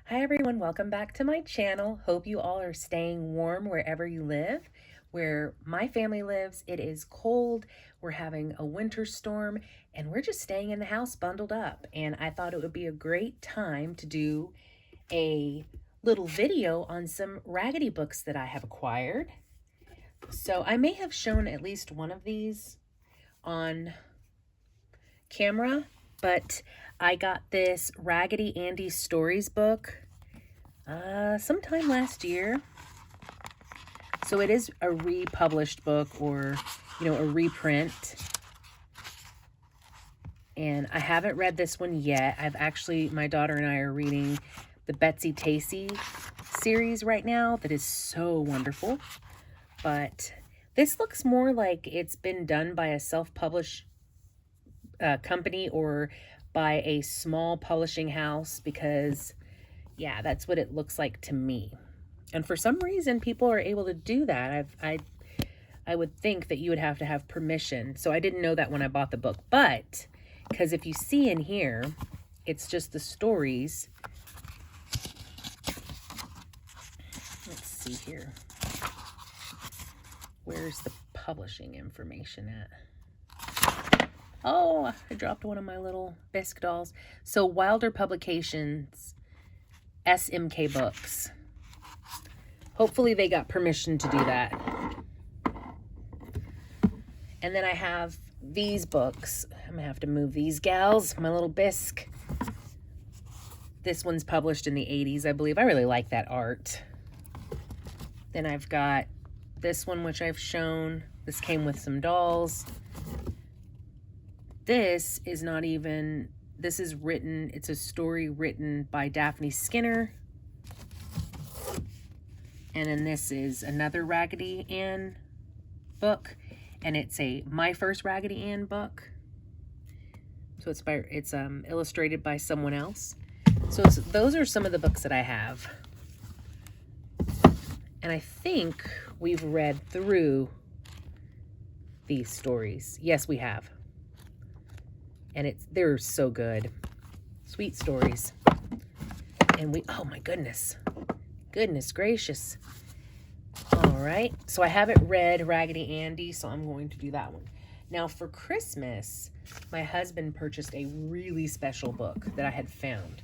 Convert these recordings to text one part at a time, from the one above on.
Hi everyone, welcome back to my channel. Hope you all are staying warm wherever you live. Where my family lives, it is cold. We're having a winter storm and we're just staying in the house bundled up. And I thought it would be a great time to do a little video on some Raggedy books that I have acquired. So I may have shown at least one of these on camera, but I got this Raggedy Ann Stories book sometime last year. So it is a republished book, or, a reprint. And I haven't read this one yet. My daughter and I are reading the Betsy Tacy series right now. That is so wonderful. But this looks more like it's been done by a self-published company or by a small publishing house, because yeah, that's what it looks like to me. And for some reason, people are able to do that. I would think that you would have to have permission. So I didn't know that when I bought the book. But because if you see in here, it's just the stories. Let's see here. Where's the publishing information at? Oh, I dropped one of my little bisque dolls. So Wilder Publications, SMK Books. Hopefully they got permission to do that. And then I have these books. I'm gonna have to move these gals, my little bisque. This one's published in the 80s, I believe. I really like that art. Then I've got this one, which I've shown. This came with some dolls. This is not even, this is written, it's a story written by Daphne Skinner. And then this is another Raggedy Ann book, and it's a My First Raggedy Ann book. So it's illustrated by someone else. So those are some of the books that I have. And I think we've read through these stories. Yes, we have. And they're so good. Sweet stories. And oh my goodness. Goodness gracious. All right. So I haven't read Raggedy Andy, so I'm going to do that one. Now for Christmas, my husband purchased a really special book that I had found.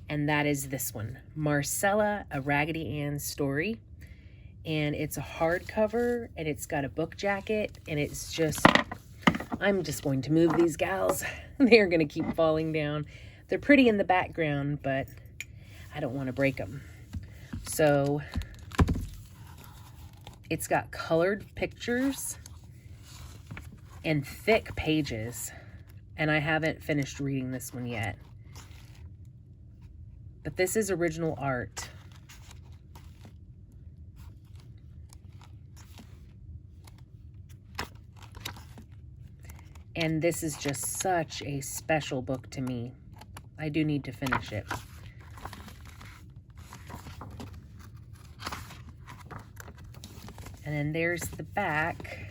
And that is this one, Marcella, A Raggedy Ann Story. And it's a hardcover, and it's got a book jacket, and it's just, I'm just going to move these gals. They're going to keep falling down. They're pretty in the background, but I don't want to break them. So it's got colored pictures and thick pages, and I haven't finished reading this one yet. But this is original art. And this is just such a special book to me. I do need to finish it. And then there's the back.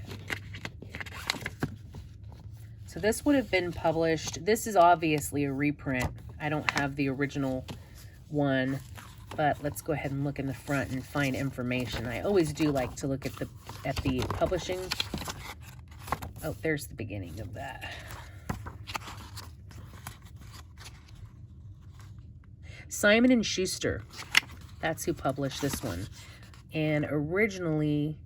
So this would have been published. This is obviously a reprint. I don't have the original one, but let's go ahead and look in the front and find information. I always do like to look at the publishing. Oh, there's the beginning of that. Simon & Schuster. That's who published this one. And originally,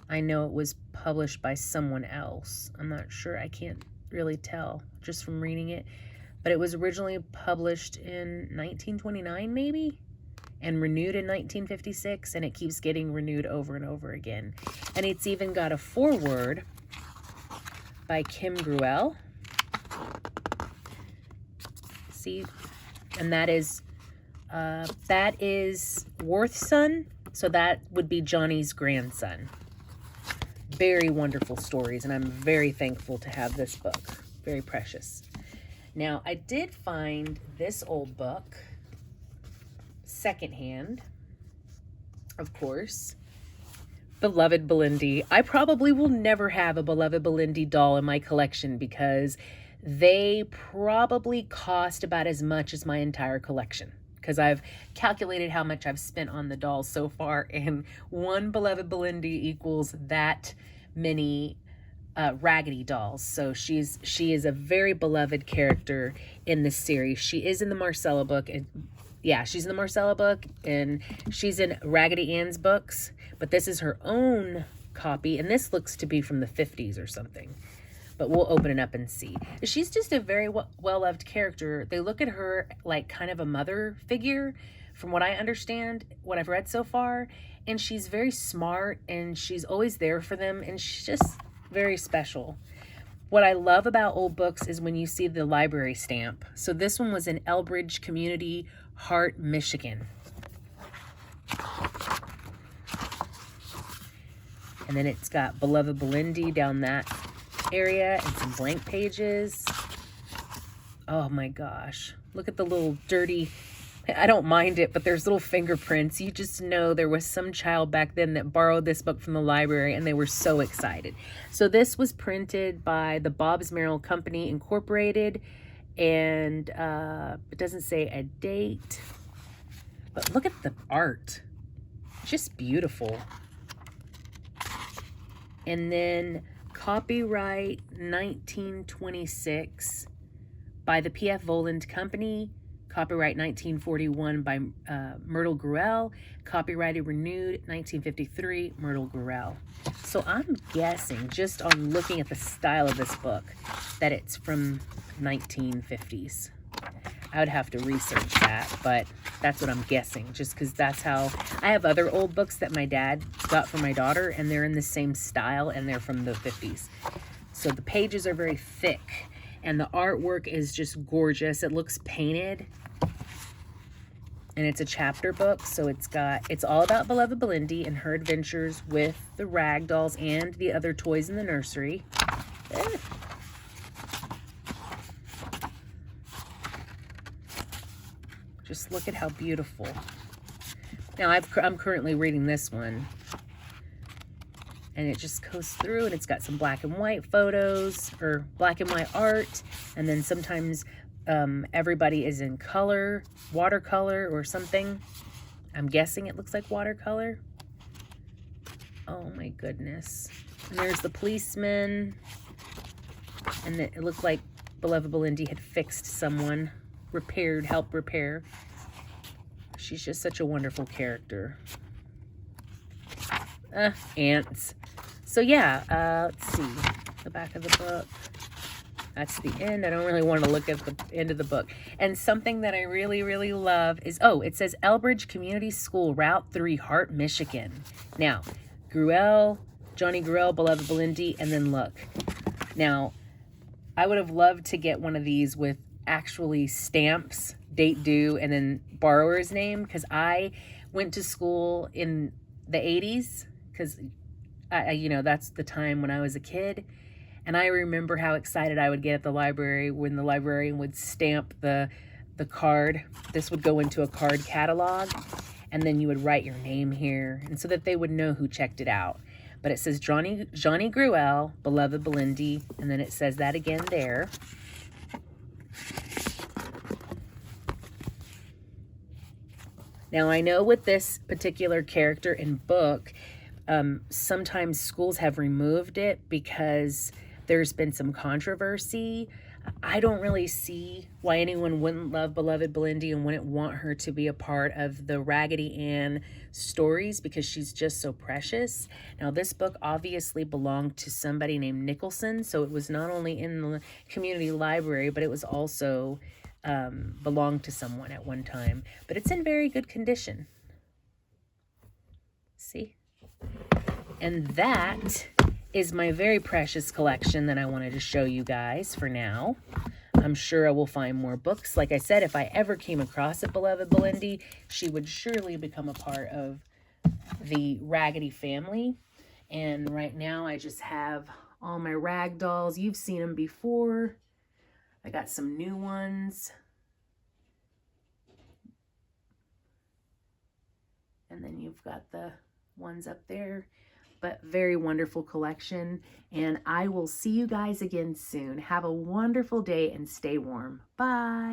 I know it was published by someone else. I'm not sure. I can't really tell just from reading it. But it was originally published in 1929, maybe? And renewed in 1956. And it keeps getting renewed over and over again. And it's even got a foreword by Kim Gruelle. See? And that is Worth's son. So that would be Johnny's grandson. Very wonderful stories, and I'm very thankful to have this book. Very precious. Now, I did find this old book, secondhand, of course. Beloved Belindy. I probably will never have a Beloved Belindy doll in my collection because they probably cost about as much as my entire collection. because I've calculated how much I've spent on the dolls so far, and one beloved Belinda equals that many Raggedy dolls. So she is a very beloved character in this series. She is in the Marcella book, and yeah, she's in the Marcella book, and she's in Raggedy Ann's books, but this is her own copy, and this looks to be from the 50s or something. But we'll open it up and see. She's just a very well-loved character. They look at her like kind of a mother figure, from what I understand, what I've read so far. And she's very smart, and she's always there for them, and she's just very special. What I love about old books is when you see the library stamp. So this one was in Elbridge Community, Hart, Michigan. And then it's got Beloved Belinda down that area and some blank pages. Oh my gosh. Look at the little dirty, I don't mind it, but there's little fingerprints. You just know there was some child back then that borrowed this book from the library, and they were so excited. So this was printed by the Bobbs Merrill Company Incorporated, and it doesn't say a date, but look at the art. Just beautiful. And then copyright 1926 by the P.F. Voland Company. Copyright 1941 by Myrtle Gruelle. Copyrighted renewed 1953, Myrtle Gruelle. So I'm guessing, just on looking at the style of this book, that it's from 1950s. I would have to research that, but that's what I'm guessing, just because that's how... I have other old books that my dad got for my daughter, and they're in the same style, and they're from the 50s. So the pages are very thick, and the artwork is just gorgeous. It looks painted, and it's a chapter book, so it's all about Beloved Belinda and her adventures with the rag dolls and the other toys in the nursery. Just look at how beautiful. Now, I'm currently reading this one, and it just goes through, and it's got some black and white photos, or black and white art, and then sometimes everybody is in color, watercolor or something. I'm guessing it looks like watercolor. Oh my goodness. And there's the policeman, and it looked like Beloved Belinda had fixed someone, helped repair. She's just such a wonderful character. Ants. So yeah, let's see. The back of the book. That's the end. I don't really want to look at the end of the book. And something that I really, really love is, it says Elbridge Community School, Route 3, Hart, Michigan. Now, Gruelle, Johnny Gruelle, Beloved Belinda, and then look. Now, I would have loved to get one of these with actually stamps, date due, and then borrower's name, because I went to school in the 80s, because that's the time when I was a kid, and I remember how excited I would get at the library when the librarian would stamp the card. This would go into a card catalog, and then you would write your name here, and so that they would know who checked it out. But it says Johnny Gruelle, Beloved Belinda, and then it says that again there. Now, I know with this particular character and book, sometimes schools have removed it because there's been some controversy. I don't really see why anyone wouldn't love Beloved Belinda and wouldn't want her to be a part of the Raggedy Ann stories, because she's just so precious. Now, this book obviously belonged to somebody named Nicholson, so it was not only in the community library, but it was also belonged to someone at one time. But it's in very good condition. See? And that is my very precious collection that I wanted to show you guys for now. I'm sure I will find more books. Like I said, if I ever came across a Beloved Belinda, she would surely become a part of the Raggedy family. And right now I just have all my rag dolls. You've seen them before. I got some new ones. And then you've got the ones up there. But very wonderful collection. And I will see you guys again soon. Have a wonderful day and stay warm. Bye.